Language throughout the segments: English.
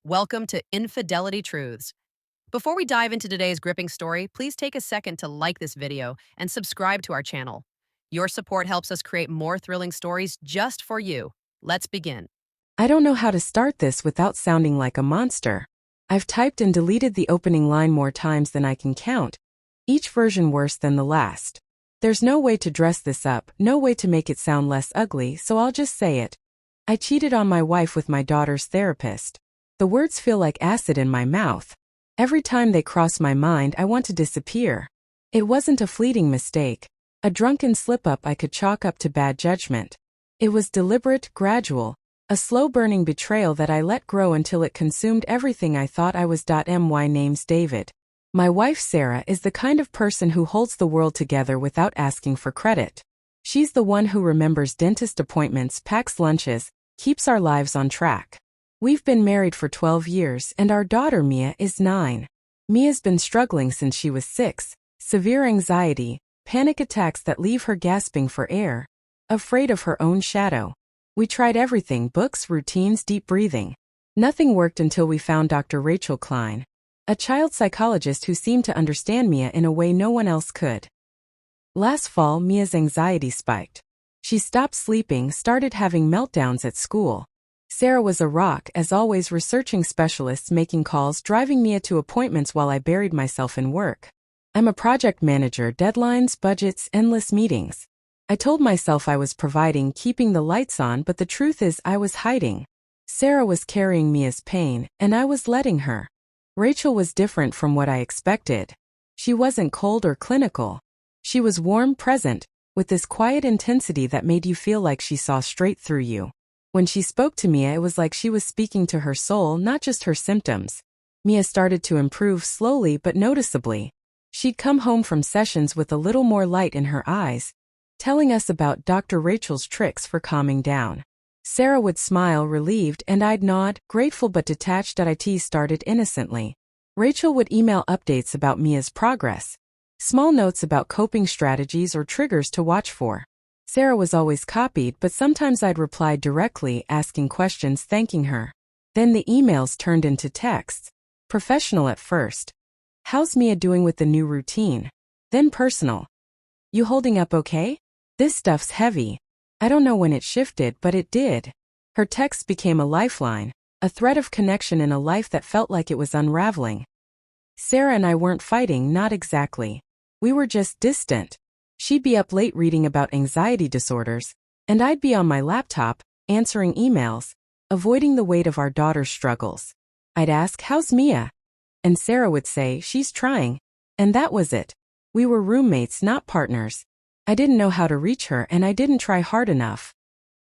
Welcome to Infidelity Truths. Before we dive into today's gripping story, please take a second to like this video and subscribe to our channel. Your support helps us create more thrilling stories just for you. Let's begin. I don't know how to start this without sounding like a monster. I've typed and deleted the opening line more times than I can count, each version worse than the last. There's no way to dress this up, no way to make it sound less ugly, so I'll just say it. I cheated on my wife with my daughter's therapist. The words feel like acid in my mouth. Every time they cross my mind, I want to disappear. It wasn't a fleeting mistake, a drunken slip-up I could chalk up to bad judgment. It was deliberate, gradual, a slow-burning betrayal that I let grow until it consumed everything I thought I was. My name's David. My wife Sarah is the kind of person who holds the world together without asking for credit. She's the one who remembers dentist appointments, packs lunches, keeps our lives on track. We've been married for 12 years and our daughter Mia is 9. Mia's been struggling since she was 6, severe anxiety, panic attacks that leave her gasping for air, afraid of her own shadow. We tried everything, books, routines, deep breathing. Nothing worked until we found Dr. Rachel Klein, a child psychologist who seemed to understand Mia in a way no one else could. Last fall, Mia's anxiety spiked. She stopped sleeping, started having meltdowns at school. Sarah was a rock, as always, researching specialists, making calls, driving Mia to appointments while I buried myself in work. I'm a project manager, deadlines, budgets, endless meetings. I told myself I was providing, keeping the lights on, but the truth is I was hiding. Sarah was carrying Mia's pain, and I was letting her. Rachel was different from what I expected. She wasn't cold or clinical. She was warm, present, with this quiet intensity that made you feel like she saw straight through you. When she spoke to Mia, it was like she was speaking to her soul, not just her symptoms. Mia started to improve slowly but noticeably. She'd come home from sessions with a little more light in her eyes, telling us about Dr. Rachel's tricks for calming down. Sarah would smile, relieved, and I'd nod, grateful but detached. It started innocently. Rachel would email updates about Mia's progress, small notes about coping strategies or triggers to watch for. Sarah was always copied, but sometimes I'd reply directly, asking questions, thanking her. Then the emails turned into texts. Professional at first. How's Mia doing with the new routine? Then personal. You holding up okay? This stuff's heavy. I don't know when it shifted, but it did. Her texts became a lifeline, a thread of connection in a life that felt like it was unraveling. Sarah and I weren't fighting, not exactly. We were just distant. She'd be up late reading about anxiety disorders, and I'd be on my laptop, answering emails, avoiding the weight of our daughter's struggles. I'd ask, "How's Mia?" And Sarah would say, "She's trying." And that was it. We were roommates, not partners. I didn't know how to reach her, and I didn't try hard enough.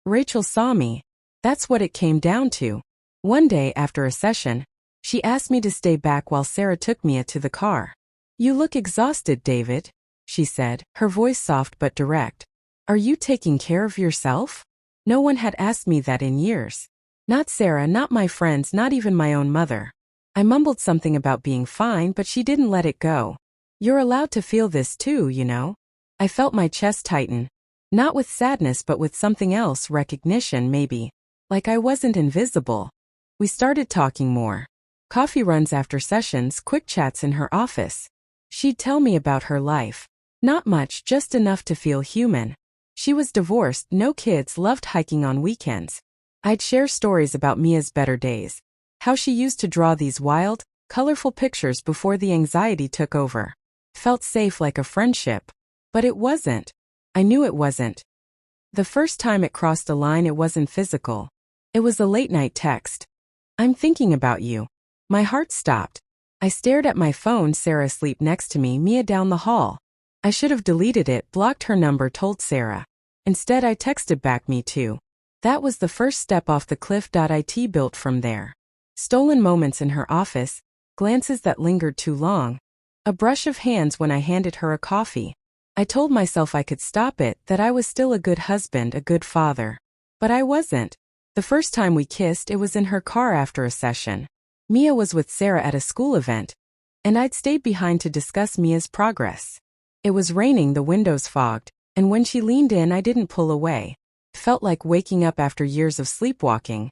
Rachel saw me. That's what it came down to. One day after a session, she asked me to stay back while Sarah took Mia to the car. "You look exhausted, David," she said, her voice soft but direct. "Are you taking care of yourself?" No one had asked me that in years. Not Sarah, not my friends, not even my own mother. I mumbled something about being fine, but she didn't let it go. "You're allowed to feel this too, you know." I felt my chest tighten. Not with sadness but with something else, recognition maybe. Like I wasn't invisible. We started talking more. Coffee runs after sessions, quick chats in her office. She'd tell me about her life. Not much, just enough to feel human. She was divorced, no kids, loved hiking on weekends. I'd share stories about Mia's better days. How she used to draw these wild, colorful pictures before the anxiety took over. Felt safe, like a friendship. But it wasn't. I knew it wasn't. The first time it crossed a line, it wasn't physical. It was a late-night text. "I'm thinking about you." My heart stopped. I stared at my phone, Sarah asleep next to me, Mia down the hall. I should have deleted it, blocked her number, told Sarah. Instead, I texted back, "Me too." That was the first step off the cliff. It built from there. Stolen moments in her office, glances that lingered too long, a brush of hands when I handed her a coffee. I told myself I could stop it, that I was still a good husband, a good father. But I wasn't. The first time we kissed, it was in her car after a session. Mia was with Sarah at a school event, and I'd stayed behind to discuss Mia's progress. It was raining, the windows fogged, and when she leaned in, I didn't pull away. Felt like waking up after years of sleepwalking.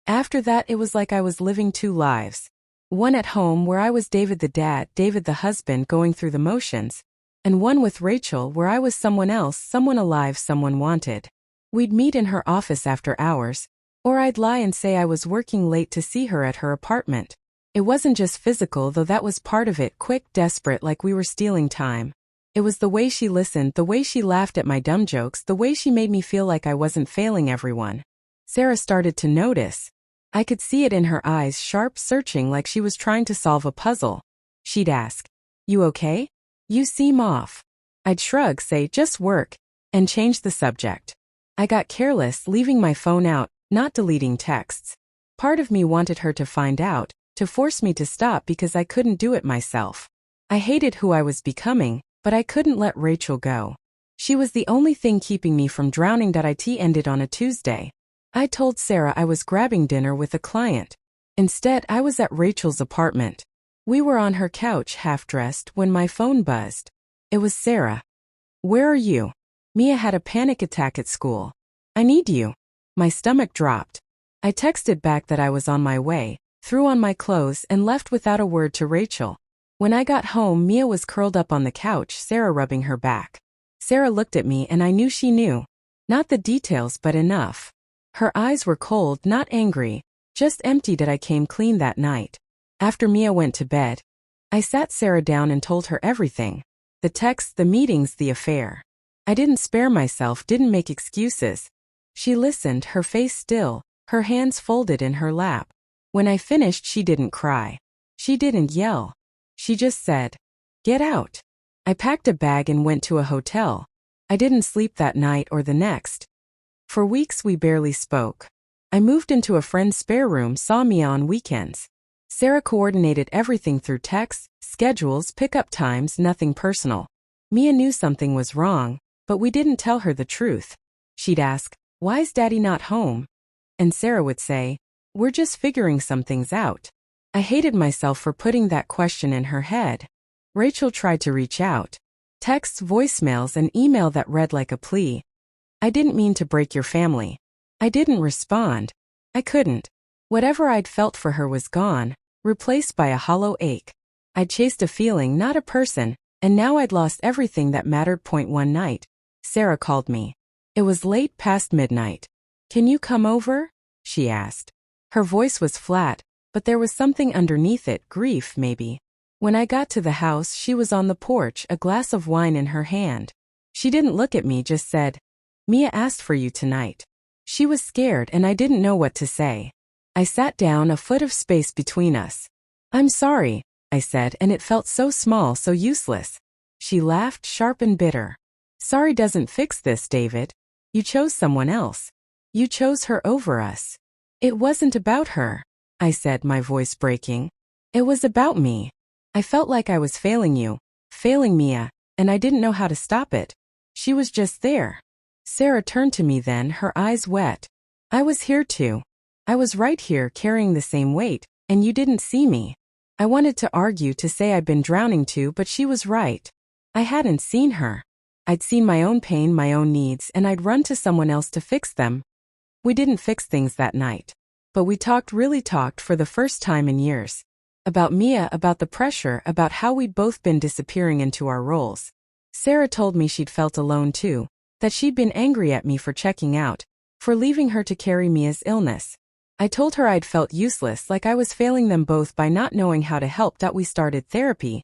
After that, it was like I was living two lives. One at home where I was David the dad, David the husband going through the motions, and one with Rachel where I was someone else, someone alive, someone wanted. We'd meet in her office after hours, or I'd lie and say I was working late to see her at her apartment. It wasn't just physical, though that was part of it, quick, desperate, like we were stealing time. It was the way she listened, the way she laughed at my dumb jokes, the way she made me feel like I wasn't failing everyone. Sarah started to notice. I could see it in her eyes, sharp, searching, like she was trying to solve a puzzle. She'd ask, "You okay? You seem off." I'd shrug, say, "Just work," and change the subject. I got careless, leaving my phone out, not deleting texts. Part of me wanted her to find out, to force me to stop because I couldn't do it myself. I hated who I was becoming, but I couldn't let Rachel go. She was the only thing keeping me from drowning. It ended on a Tuesday. I told Sarah I was grabbing dinner with a client. Instead, I was at Rachel's apartment. We were on her couch, half-dressed, when my phone buzzed. It was Sarah. "Where are you? Mia had a panic attack at school. I need you." My stomach dropped. I texted back that I was on my way, threw on my clothes, and left without a word to Rachel. When I got home, Mia was curled up on the couch, Sarah rubbing her back. Sarah looked at me and I knew she knew. Not the details, but enough. Her eyes were cold, not angry, just empty. I came clean that night. After Mia went to bed, I sat Sarah down and told her everything. The texts, the meetings, the affair. I didn't spare myself, didn't make excuses. She listened, her face still, her hands folded in her lap. When I finished, she didn't cry. She didn't yell. She just said, "Get out." I packed a bag and went to a hotel. I didn't sleep that night or the next. For weeks we barely spoke. I moved into a friend's spare room, saw Mia on weekends. Sarah coordinated everything through texts, schedules, pickup times, nothing personal. Mia knew something was wrong, but we didn't tell her the truth. She'd ask, "Why's Daddy not home?" And Sarah would say, "We're just figuring some things out." I hated myself for putting that question in her head. Rachel tried to reach out. Texts, voicemails, an email that read like a plea. "I didn't mean to break your family." I didn't respond. I couldn't. Whatever I'd felt for her was gone, replaced by a hollow ache. I'd chased a feeling, not a person, and now I'd lost everything that mattered. One night, Sarah called me. It was late, past midnight. "Can you come over?" she asked. Her voice was flat, but there was something underneath it, grief maybe. When I got to the house, she was on the porch, a glass of wine in her hand. She didn't look at me, just said, "Mia asked for you tonight." She was scared and I didn't know what to say. I sat down, a foot of space between us. "I'm sorry," I said, and it felt so small, so useless. She laughed, sharp and bitter. "Sorry doesn't fix this, David. You chose someone else. You chose her over us." "It wasn't about her," I said, my voice breaking. "It was about me. I felt like I was failing you, failing Mia, and I didn't know how to stop it. She was just there." Sarah turned to me then, her eyes wet. "I was here too. I was right here carrying the same weight, and you didn't see me." I wanted to argue, to say I'd been drowning too, but she was right. I hadn't seen her. I'd seen my own pain, my own needs, and I'd run to someone else to fix them. We didn't fix things that night. But we talked, really talked, for the first time in years. About Mia, about the pressure, about how we'd both been disappearing into our roles. Sarah told me she'd felt alone too, that she'd been angry at me for checking out, for leaving her to carry Mia's illness. I told her I'd felt useless, like I was failing them both by not knowing how to help. That we started therapy,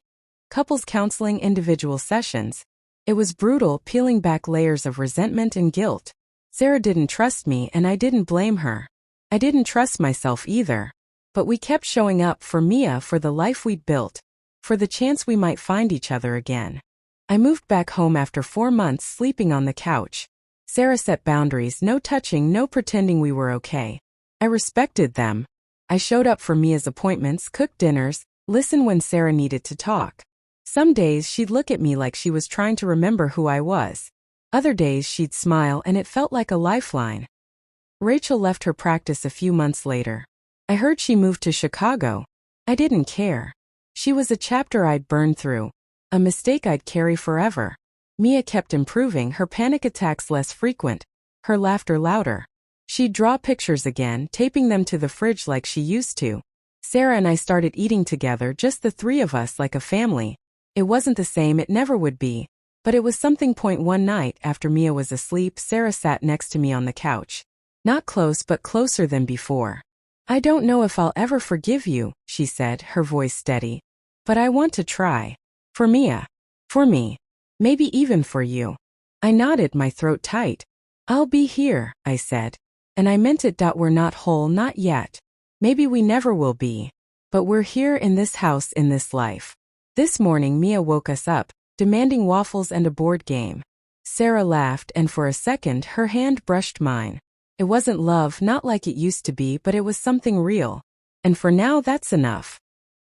couples counseling, individual sessions. It was brutal, peeling back layers of resentment and guilt. Sarah didn't trust me and I didn't blame her. I didn't trust myself either. But we kept showing up for Mia, for the life we'd built, for the chance we might find each other again. I moved back home after 4 months, sleeping on the couch. Sarah set boundaries, no touching, no pretending we were okay. I respected them. I showed up for Mia's appointments, cooked dinners, listened when Sarah needed to talk. Some days she'd look at me like she was trying to remember who I was. Other days she'd smile and it felt like a lifeline. Rachel left her practice a few months later. I heard she moved to Chicago. I didn't care. She was a chapter I'd burned through, a mistake I'd carry forever. Mia kept improving, her panic attacks less frequent, her laughter louder. She'd draw pictures again, taping them to the fridge like she used to. Sarah and I started eating together, just the three of us, like a family. It wasn't the same, it never would be. But it was something. One night, after Mia was asleep, Sarah sat next to me on the couch. Not close, but closer than before. "I don't know if I'll ever forgive you," she said, her voice steady. "But I want to try. For Mia. For me. Maybe even for you." I nodded, my throat tight. "I'll be here," I said. And I meant it. We're not whole, not yet. Maybe we never will be. But we're here in this house, in this life. This morning Mia woke us up, demanding waffles and a board game. Sarah laughed, and for a second her hand brushed mine. It wasn't love, not like it used to be, but it was something real. And for now, that's enough.